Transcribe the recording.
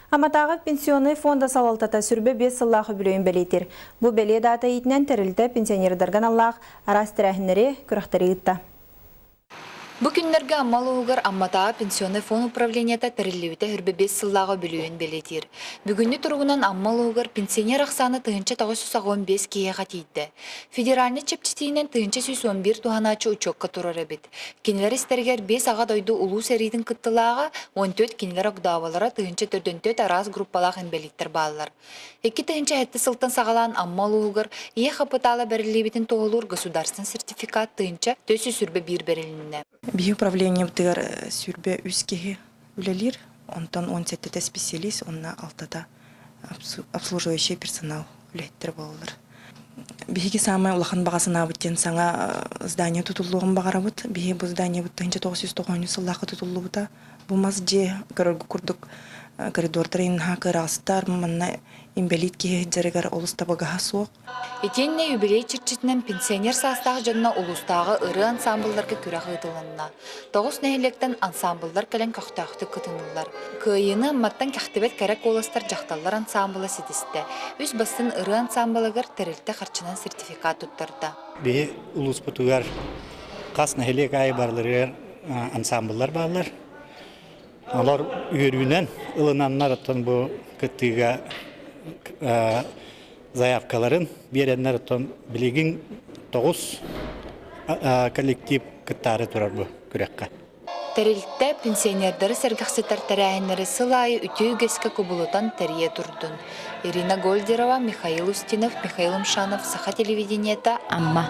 Аматағы пенсионный фонда салалтата сүрбе 5 сыллағы бүлейін бәлейтер. Бұ бәле дата етінен тәрілді пенсионердарған Аллах арас тірәхінері күріқтері ұтта. Бу күннәргә аммалыгыр амматаа пенсионный фонд управленията тәреллебите хүрбе 5 сыллағы бүлүйін белетир. Бүгінні тұрғынан аммалыгыр пенсионер ақсаны тыгынча 915 кейеға тейді. Федеральный чепчетейінен тыгынча 111 туғаначы учокка тұрар әбет. Кенелер істергер 5 аға дойды улу сәрейдің кыттылаға 14 кенелер оғдавалара тыгынча 4 арас группалақ әнбелеттер балылар. Эки тыгынча әтті сылтын сағалан аммалыгыр ие қапыталы бәрілебетін тоғылыр государствен сертификат тыгынча 400 сүрбе 1 бәрілініне. Бие управление бдыр сүрбе үскеге үлелер, онтан 17 специалист, онна 6 обслуживающий персонал үлеттер болылыр. Биеге самай улахан бағасына бүттен саңа здание тұтылуғын бағара бұд. Бие бұл здание бұттығынша 990 сыллақы тұтылу бұда. Бұмаз же көргі күрдік коридордарын қырастар, мұнна имбелит ке жарыгар олыста бағаға соқ. Етенне юбилей чирчетінен пенсионер састағы жадына олыстағы ұры ансамблларға күрі ғыдылынна. 9 нәйелектен ансамбллар кәлін қақтақты күтінілер. Күйіні маттан кәқтібет кәрек олыстар жақталар ансамблы сетісті. Үз бастын ұры ансамблығыр тәрілті қарчынан сертификат ұттырды. Бе улус бұтығар қас нәйелек ай барлар ансамбллар барлар. Олар үйерінен ылынаннар аттан бұл күттіға заявкаларын береннер аттан білеген 9 коллектив күттары тұрар бұл күрекқа. Тәрілтті пенсионердері сәргіқсетар тәрәйінері сылайы үтеу кескі көбілутан тәрие тұрдын. Ирина Гольдерова, Михаил Устинов, Михаил Умшанов, Саха телевидениета, Амма.